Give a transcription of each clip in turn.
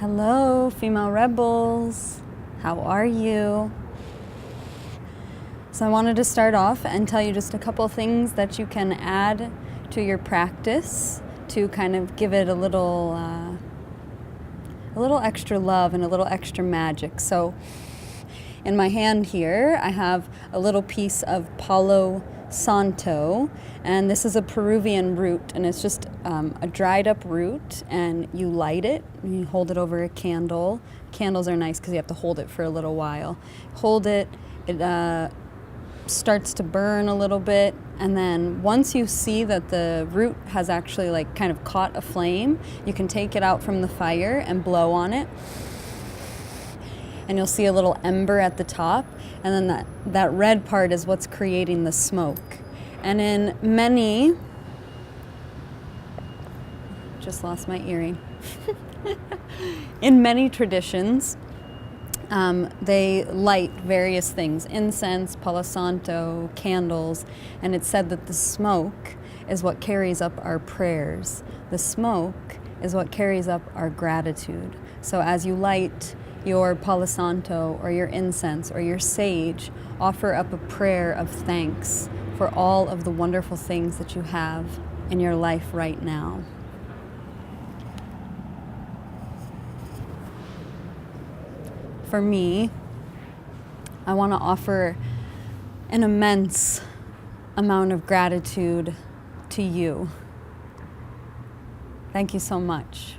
Hello, female rebels. How are you? So I wanted to start off and tell you just a couple things that you can add to your practice to kind of give it a little extra love and a little extra magic. So in my hand here, I have a little piece of Palo Santo, and this is a Peruvian root, and it's just a dried up root, and you light it, and you hold it over a candle. Candles are nice because you have to hold it for a little while. Hold it, it starts to burn a little bit, and then once you see that the root has actually like kind of caught a flame, you can take it out from the fire and blow on it. And you'll see a little ember at the top, and then that red part is what's creating the smoke. And in many, just lost my earring. In many traditions, they light various things, incense, Palo Santo, candles, and it's said that the smoke is what carries up our prayers. The smoke is what carries up our gratitude. So as you light your Palo Santo or your incense or your sage, offer up a prayer of thanks for all of the wonderful things that you have in your life right now. For me, I want to offer an immense amount of gratitude to you. Thank you so much.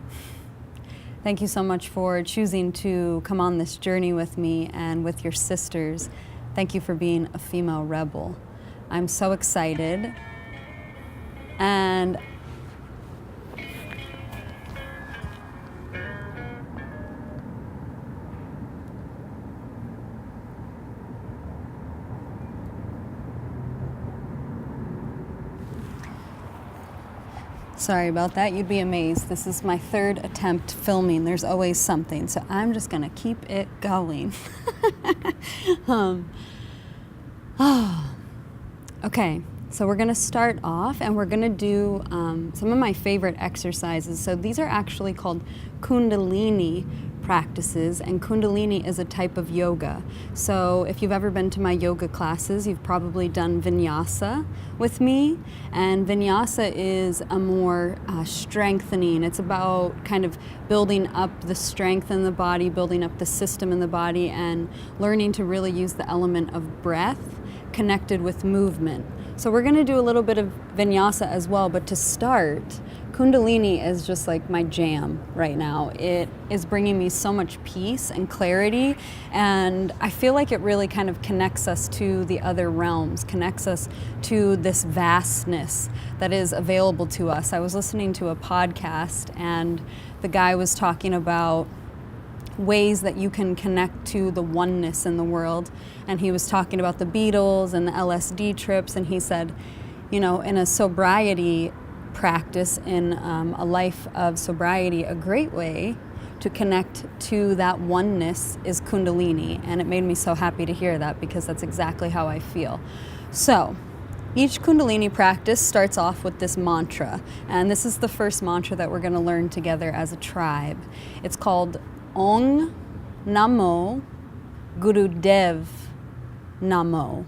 Thank you so much for choosing to come on this journey with me and with your sisters. Thank you for being a female rebel. I'm so excited. And sorry about that. You'd be amazed. This is my third attempt filming. There's always something. So I'm just going to keep it going. Okay, so we're going to start off and we're going to do some of my favorite exercises. So these are actually called Kundalini practices, and Kundalini is a type of yoga. So if you've ever been to my yoga classes, you've probably done vinyasa with me, and vinyasa is a more strengthening. It's about kind of building up the strength in the body, building up the system in the body, and learning to really use the element of breath connected with movement. So we're going to do a little bit of vinyasa as well, but to start, Kundalini is just like my jam right now. It is bringing me so much peace and clarity, and I feel like it really kind of connects us to the other realms, connects us to this vastness that is available to us. I was listening to a podcast, and the guy was talking about ways that you can connect to the oneness in the world, and he was talking about the Beatles and the LSD trips, and he said, you know, in a sobriety practice, in a life of sobriety, a great way to connect to that oneness is Kundalini. And it made me so happy to hear that, because that's exactly how I feel. So each Kundalini practice starts off with this mantra, and this is the first mantra that we're going to learn together as a tribe. It's called Om Namo Gurudev Namo.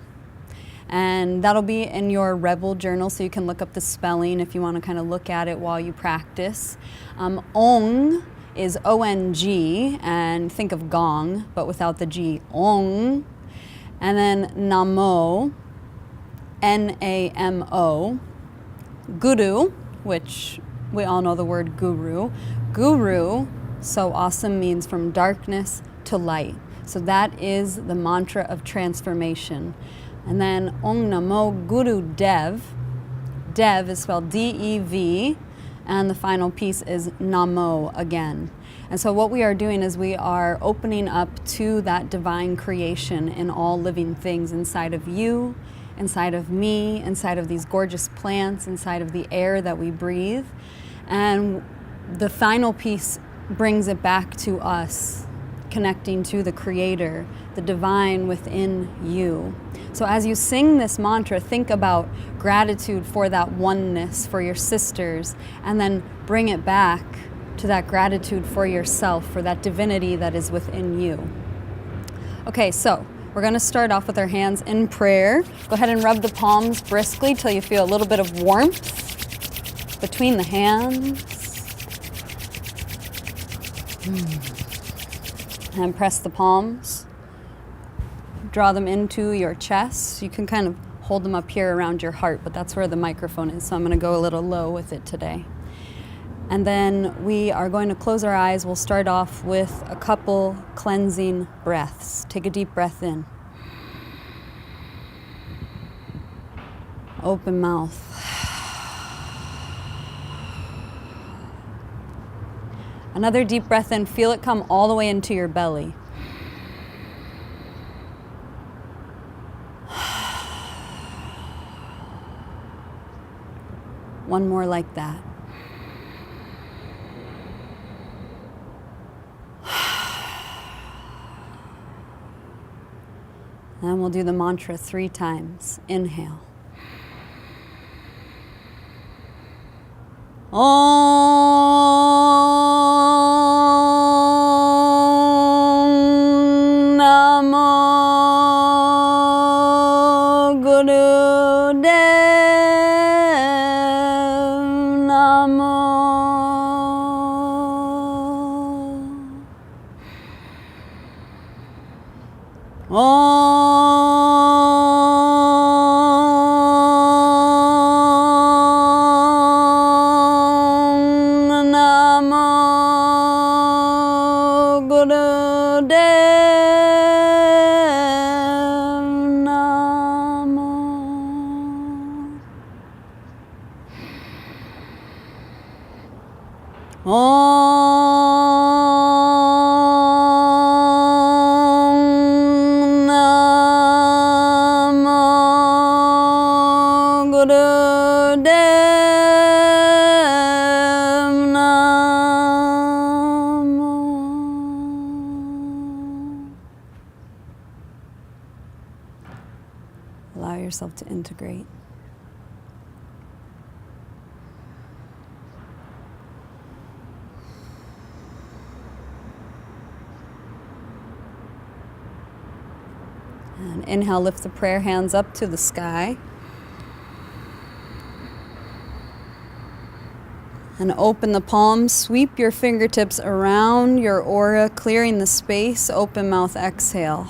And that'll be in your Rebel journal, so you can look up the spelling if you want to kind of look at it while you practice. Ong is O-N-G, and think of gong, but without the G. Ong. And then Namo, N-A-M-O. Guru, which we all know the word guru. Guru, so awesome, means from darkness to light. So that is the mantra of transformation. And then Om Namo Guru Dev. Dev is spelled D-E-V, and the final piece is Namo again. And so what we are doing is we are opening up to that divine creation in all living things, inside of you, inside of me, inside of these gorgeous plants, inside of the air that we breathe. And the final piece brings it back to us, connecting to the Creator, the divine within you. So as you sing this mantra, think about gratitude for that oneness, for your sisters, and then bring it back to that gratitude for yourself, for that divinity that is within you. Okay, so we're going to start off with our hands in prayer. Go ahead and rub the palms briskly till you feel a little bit of warmth between the hands. And press the palms. Draw them into your chest. You can kind of hold them up here around your heart, but that's where the microphone is, so I'm going to go a little low with it today. And then we are going to close our eyes. We'll start off with a couple cleansing breaths. Take a deep breath in. Open mouth. Another deep breath in. Feel it come all the way into your belly. One more like that. And we'll do the mantra 3 times. Inhale. Om Namo Gurudev Namo. Allow yourself to integrate. And inhale, lift the prayer hands up to the sky. And open the palms, sweep your fingertips around your aura, clearing the space. Open mouth, exhale.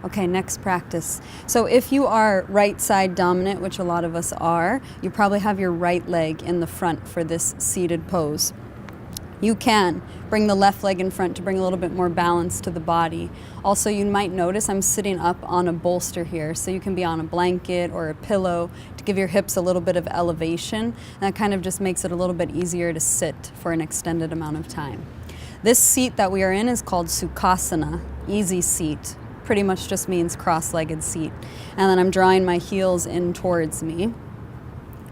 Okay, next practice. So if you are right side dominant, which a lot of us are, you probably have your right leg in the front for this seated pose. You can bring the left leg in front to bring a little bit more balance to the body. Also, you might notice I'm sitting up on a bolster here, so you can be on a blanket or a pillow to give your hips a little bit of elevation. And that kind of just makes it a little bit easier to sit for an extended amount of time. This seat that we are in is called Sukhasana, easy seat. Pretty much just means cross-legged seat. And then I'm drawing my heels in towards me.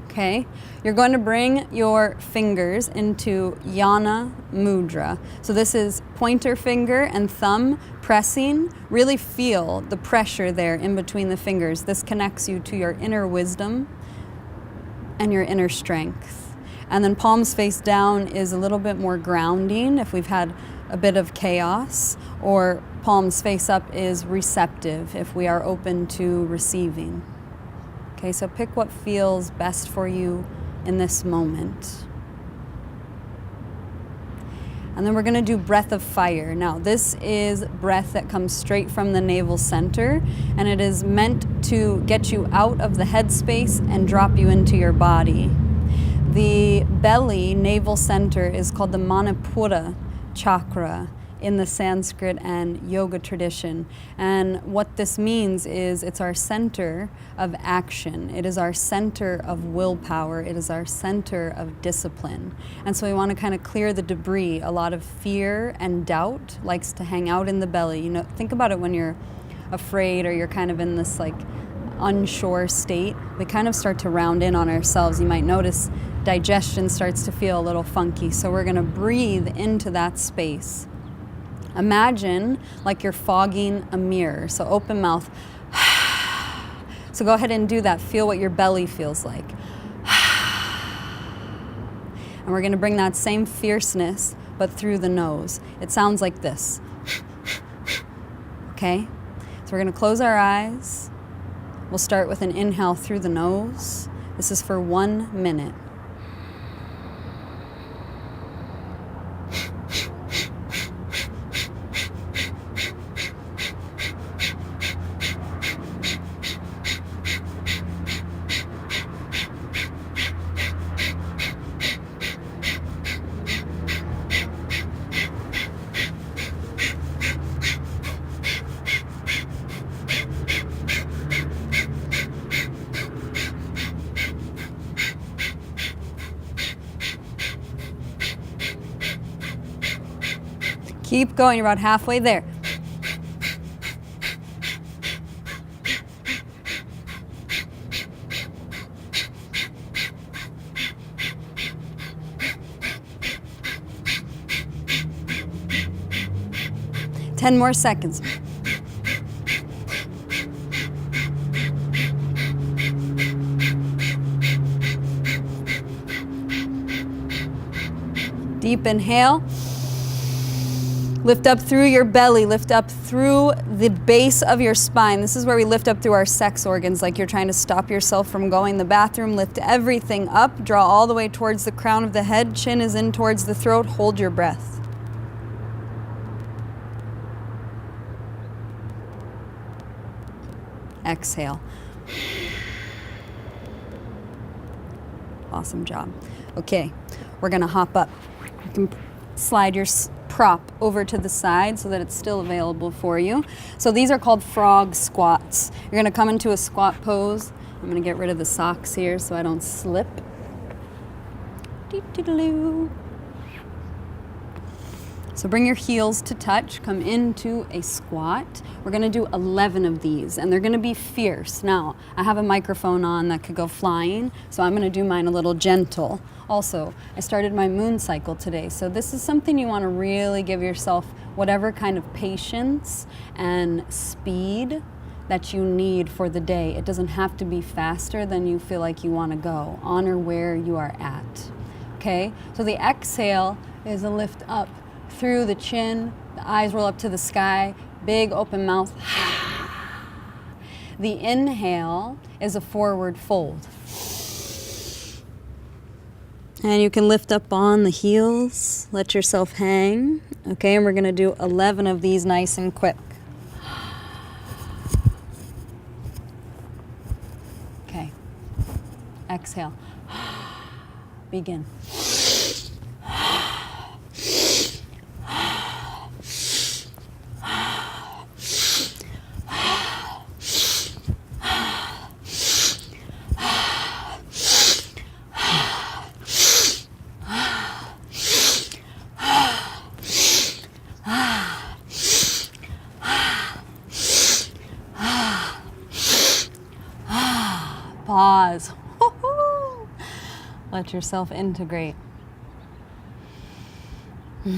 Okay, you're going to bring your fingers into Yana Mudra. So this is pointer finger and thumb pressing. Really feel the pressure there in between the fingers. This connects you to your inner wisdom and your inner strength. And then palms face down is a little bit more grounding if we've had a bit of chaos, or palms face up is receptive if we are open to receiving. Okay, so pick what feels best for you in this moment. And then we're going to do breath of fire. Now, this is breath that comes straight from the navel center, and it is meant to get you out of the head space and drop you into your body. The belly, navel center, is called the Manipura chakra in the Sanskrit and yoga tradition. And what this means is it's our center of action. It is our center of willpower. It is our center of discipline. And so we want to kind of clear the debris. A lot of fear and doubt likes to hang out in the belly. You know, think about it when you're afraid or you're kind of in this like unsure state. We kind of start to round in on ourselves. You might notice digestion starts to feel a little funky. So we're going to breathe into that space. Imagine like you're fogging a mirror. So open mouth. So go ahead and do that. Feel what your belly feels like. And we're going to bring that same fierceness, but through the nose. It sounds like this. Okay? So we're going to close our eyes. We'll start with an inhale through the nose. This is for 1 minute. Keep going, you're about halfway there. Ten more seconds. Deep inhale. Lift up through your belly, lift up through the base of your spine. This is where we lift up through our sex organs, like you're trying to stop yourself from going to the bathroom. Lift everything up, draw all the way towards the crown of the head, chin is in towards the throat, hold your breath. Exhale. Awesome job. Okay, we're gonna hop up. You can slide your prop over to the side so that it's still available for you. So these are called frog squats. You're going to come into a squat pose. I'm going to get rid of the socks here so I don't slip. Doo-doo-doo-doo. So bring your heels to touch, come into a squat. We're gonna do 11 of these and they're gonna be fierce. Now, I have a microphone on that could go flying, so I'm gonna do mine a little gentle. Also, I started my moon cycle today, so this is something you wanna really give yourself whatever kind of patience and speed that you need for the day. It doesn't have to be faster than you feel like you wanna go. Honor where you are at, okay? So the exhale is a lift up through the chin, the eyes roll up to the sky, big open mouth. The inhale is a forward fold. And you can lift up on the heels, let yourself hang. Okay, and we're gonna do 11 of these nice and quick. Okay, exhale, begin. Pause. Let yourself integrate. Wow.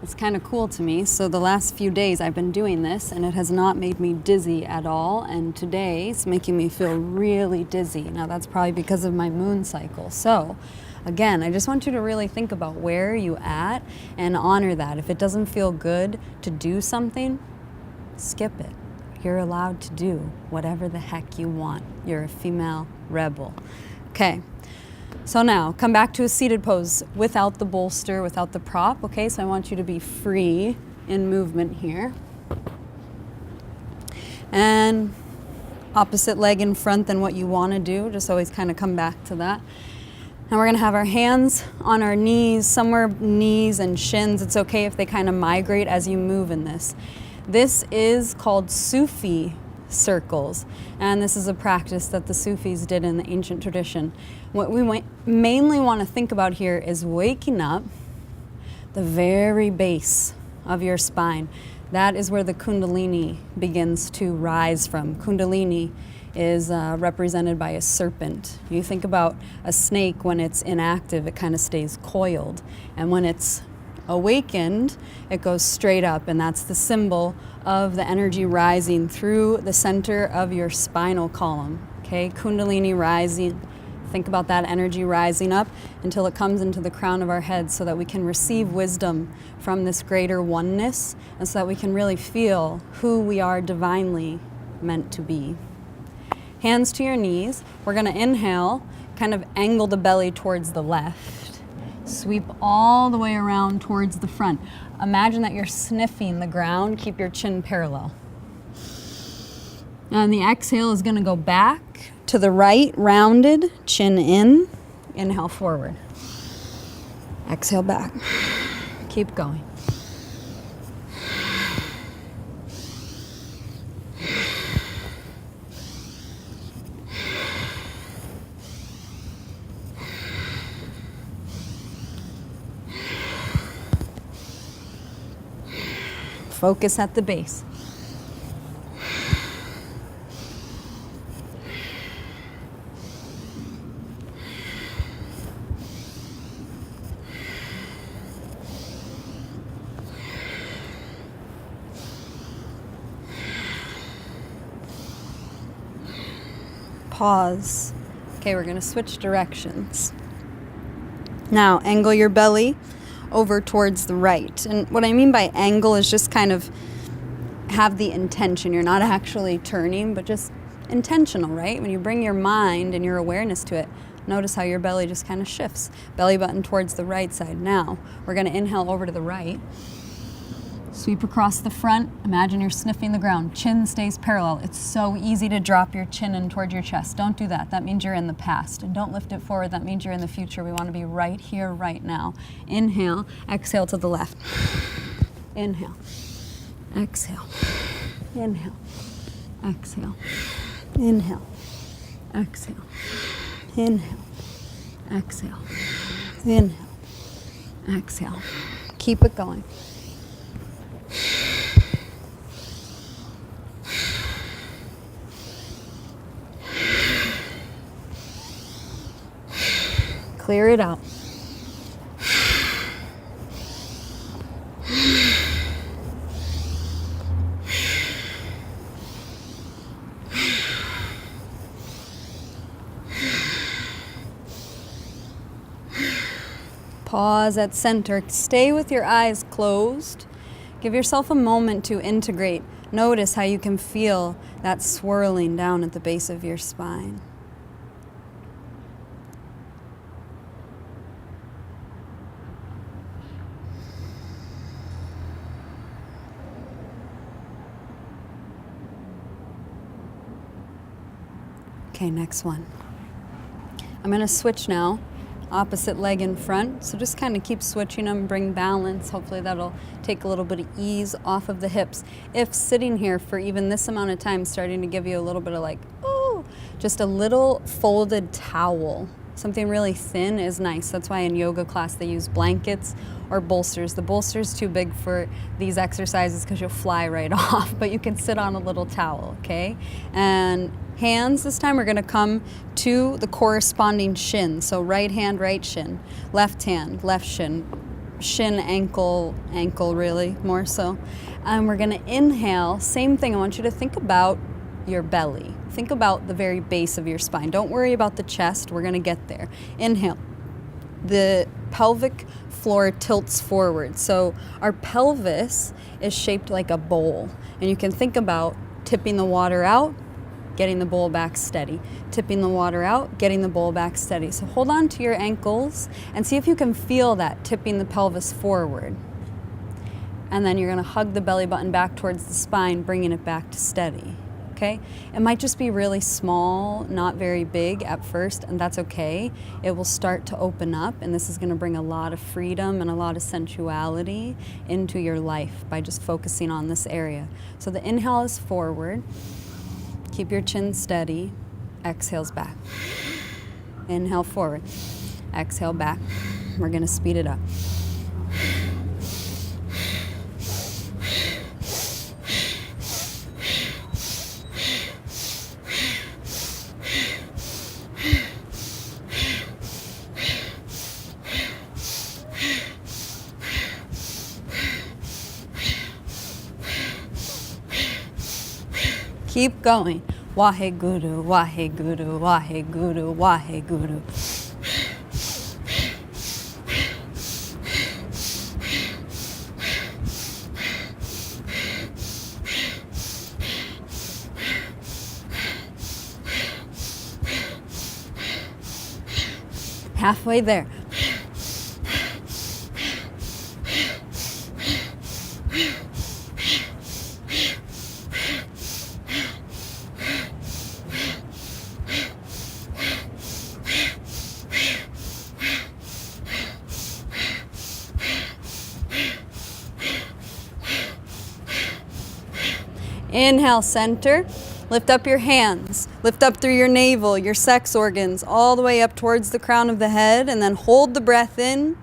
It's kind of cool to me. So the last few days I've been doing this and it has not made me dizzy at all. And today it's making me feel really dizzy. Now that's probably because of my moon cycle. So again, I just want you to really think about where you're at and honor that. If it doesn't feel good to do something, skip it. You're allowed to do whatever the heck you want. You're a female rebel. Okay, so now come back to a seated pose without the bolster, without the prop. Okay, so I want you to be free in movement here. And opposite leg in front than what you want to do. Just always kind of come back to that. And we're gonna have our hands on our knees, somewhere knees and shins. It's okay if they kind of migrate as you move in this. This is called Sufi circles, and this is a practice that the Sufis did in the ancient tradition. What we mainly want to think about here is waking up the very base of your spine. That is where the Kundalini begins to rise from. Kundalini is represented by a serpent. You think about a snake when it's inactive, it kind of stays coiled, and when it's awakened, it goes straight up, and that's the symbol of the energy rising through the center of your spinal column. Okay, Kundalini rising. Think about that energy rising up until it comes into the crown of our head so that we can receive wisdom from this greater oneness, and so that we can really feel who we are divinely meant to be. Hands to your knees. We're going to inhale, kind of angle the belly towards the left. Sweep all the way around towards the front. Imagine that you're sniffing the ground. Keep your chin parallel. And the exhale is going to go back to the right, rounded, chin in. Inhale forward. Exhale back. Keep going. Focus at the base. Pause. Okay, we're going to switch directions. Now, angle your belly over towards the right. And what I mean by angle is just kind of have the intention. You're not actually turning, but just intentional, right? When you bring your mind and your awareness to it, notice how your belly just kind of shifts. Belly button towards the right side. Now, we're going to inhale over to the right. Sweep across the front. Imagine you're sniffing the ground. Chin stays parallel. It's so easy to drop your chin in toward your chest. Don't do that. That means you're in the past. And don't lift it forward. That means you're in the future. We want to be right here, right now. Inhale. Exhale to the left. Inhale. Exhale. Inhale. Exhale. Inhale. Exhale. Inhale. Exhale. Inhale. Exhale. Keep it going. Clear it out. Pause at center. Stay with your eyes closed. Give yourself a moment to integrate. Notice how you can feel that swirling down at the base of your spine. Okay, next one. I'm going to switch now. Opposite leg in front. So just kind of keep switching them, bring balance. Hopefully that'll take a little bit of ease off of the hips. If sitting here for even this amount of time starting to give you a little bit of like, oh, just a little folded towel. Something really thin is nice. That's why in yoga class they use blankets or bolsters. The bolster's too big for these exercises because you'll fly right off, but you can sit on a little towel, okay? And hands, this time we're going to come to the corresponding shin. So right hand, right shin. Left hand, left shin. Shin, ankle, ankle really, more so. And we're going to inhale. Same thing. I want you to think about your belly. Think about the very base of your spine. Don't worry about the chest. We're going to get there. Inhale. The pelvic floor tilts forward. So our pelvis is shaped like a bowl. And you can think about tipping the water out, getting the bowl back steady. Tipping the water out, getting the bowl back steady. So hold on to your ankles and see if you can feel that tipping the pelvis forward. And then you're going to hug the belly button back towards the spine, bringing it back to steady. Okay? It might just be really small, not very big at first, and that's okay. It will start to open up, and this is going to bring a lot of freedom and a lot of sensuality into your life by just focusing on this area. So the inhale is forward. Keep your chin steady. Exhales back. Inhale forward. Exhale back. We're going to speed it up. Keep going. Waheguru, Waheguru, Waheguru, Waheguru. Halfway there. Inhale, center. Lift up your hands. Lift up through your navel, your sex organs, all the way up towards the crown of the head, and then hold the breath in.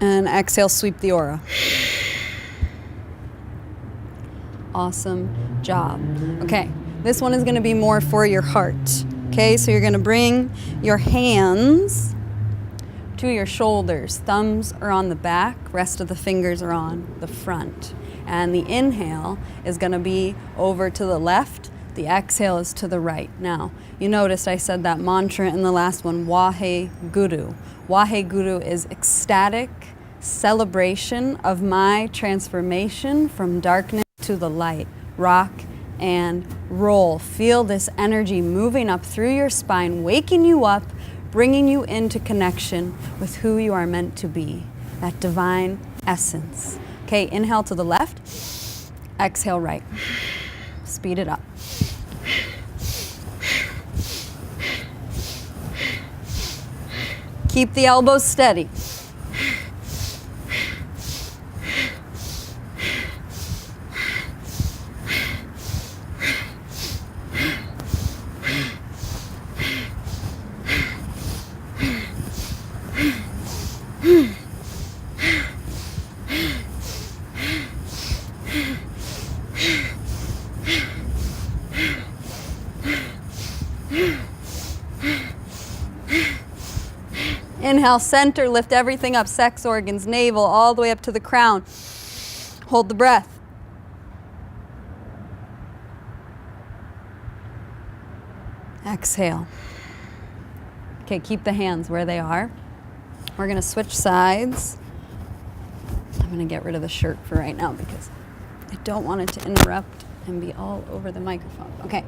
And exhale, sweep the aura. Awesome job. Okay, this one is going to be more for your heart. Okay, so you're going to bring your hands to your shoulders. Thumbs are on the back, rest of the fingers are on the front. And the inhale is going to be over to the left. The exhale is to the right. Now, you noticed I said that mantra in the last one, Waheguru. Waheguru is ecstatic celebration of my transformation from darkness to the light. Rock and roll. Feel this energy moving up through your spine, waking you up, bringing you into connection with who you are meant to be, that divine essence. Okay, inhale to the left, exhale right. Speed it up. Keep the elbows steady. Inhale, center, lift everything up, sex organs, navel, all the way up to the crown. Hold the breath. Exhale. Okay, keep the hands where they are. We're going to switch sides. I'm going to get rid of the shirt for right now because I don't want it to interrupt and be all over the microphone. Okay,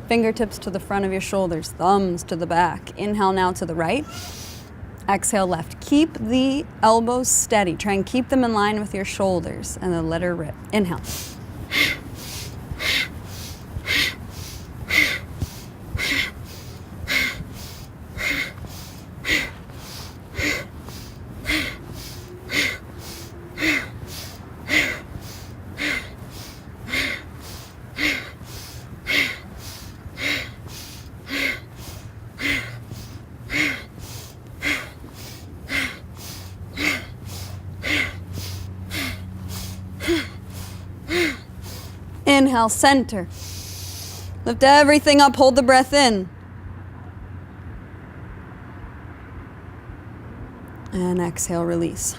fingertips to the front of your shoulders, thumbs to the back. Inhale now to the right. Exhale left. Keep the elbows steady. Try and keep them in line with your shoulders and then let her rip. Inhale. Inhale, center. Lift everything up, hold the breath in. And exhale, release.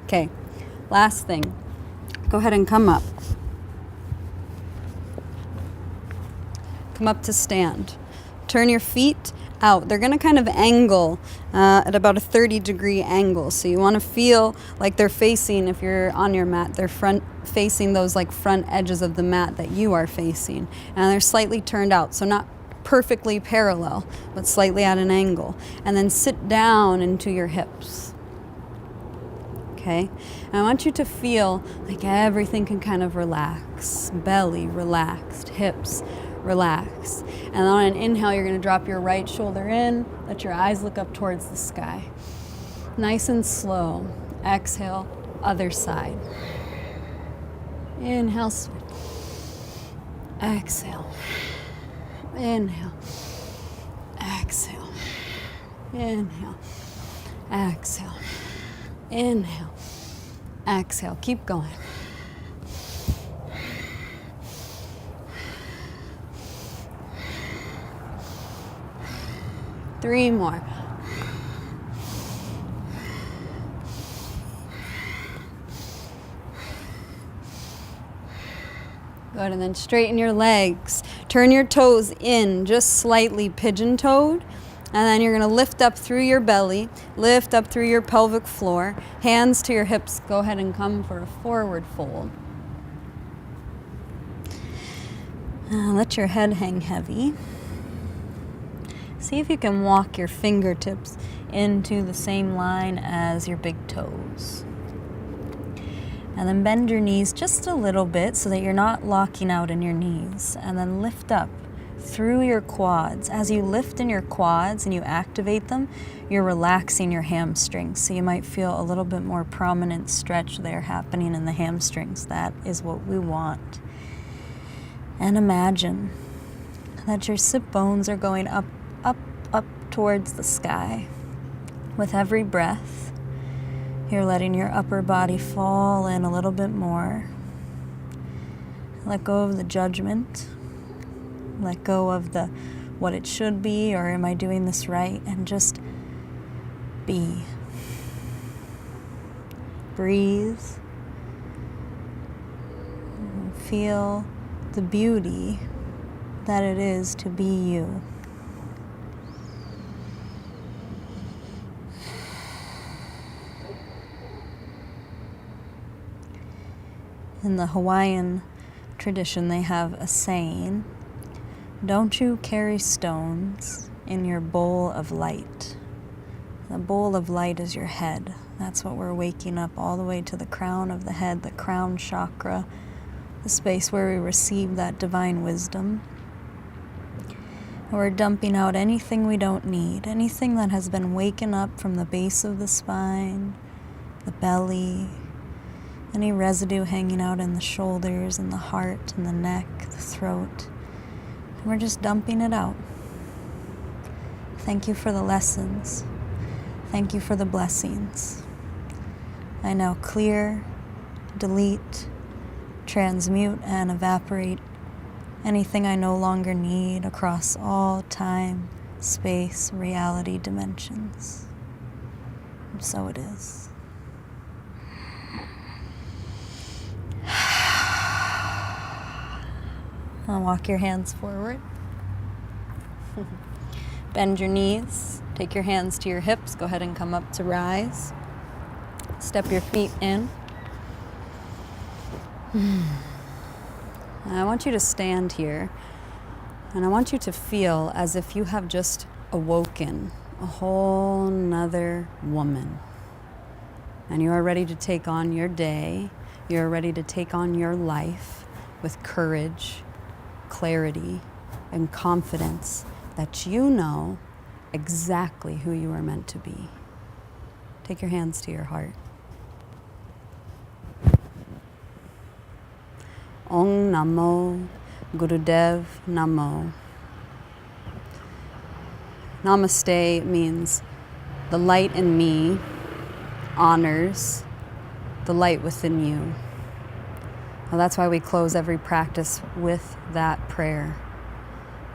Okay, last thing. Go ahead and come up. Come up to stand. Turn your feet out. They're going to kind of angle at about a 30-degree angle. So you want to feel like they're facing, if you're on your mat, they're facing those like front edges of the mat that you are facing. And they're slightly turned out, so not perfectly parallel, but slightly at an angle. And then sit down into your hips. Okay? And I want you to feel like everything can kind of relax. Belly relaxed, hips relax. And on an inhale, you're going to drop your right shoulder in. Let your eyes look up towards the sky. Nice and slow. Exhale, other side. Inhale, switch. Exhale. Inhale. Exhale. Inhale. Exhale. Inhale. Exhale. Keep going. 3 more. Good, and then straighten your legs. Turn your toes in, just slightly pigeon-toed. And then you're going to lift up through your belly, lift up through your pelvic floor, hands to your hips. Go ahead and come for a forward fold. Let your head hang heavy. See if you can walk your fingertips into the same line as your big toes. And then bend your knees just a little bit so that you're not locking out in your knees. And then lift up through your quads. As you lift in your quads and you activate them, you're relaxing your hamstrings. So you might feel a little bit more prominent stretch there happening in the hamstrings. That is what we want. And imagine that your sit bones are going up, up, up towards the sky. With every breath, you're letting your upper body fall in a little bit more. Let go of the judgment. Let go of the what it should be, or am I doing this right? And just be. Breathe. And feel the beauty that it is to be you. In the Hawaiian tradition, they have a saying, don't you carry stones in your bowl of light. The bowl of light is your head. That's what we're waking up all the way to the crown of the head, the crown chakra, the space where we receive that divine wisdom. And we're dumping out anything we don't need, anything that has been waken up from the base of the spine, the belly, any residue hanging out in the shoulders and the heart and the neck, the throat. And we're just dumping it out. Thank you for the lessons. Thank you for the blessings. I now clear, delete, transmute, and evaporate anything I no longer need across all time, space, reality, dimensions. And so it is. Now walk your hands forward. Bend your knees. Take your hands to your hips. Go ahead and come up to rise. Step your feet in. I want you to stand here, and I want you to feel as if you have just awoken a whole nother woman. And you are ready to take on your day. You are ready to take on your life with courage, clarity, and confidence that you know exactly who you are meant to be. Take your hands to your heart. Om Namo Gurudev Namo. Namaste means the light in me honors the light within you. Well, that's why we close every practice with that prayer.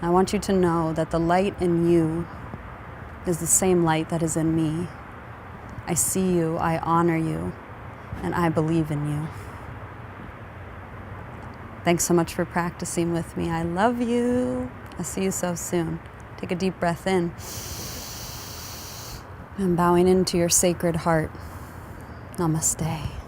I want you to know that the light in you is the same light that is in me. I see you, I honor you, and I believe in you. Thanks so much for practicing with me. I love you. I'll see you so soon. Take a deep breath in. And bowing into your sacred heart. Namaste.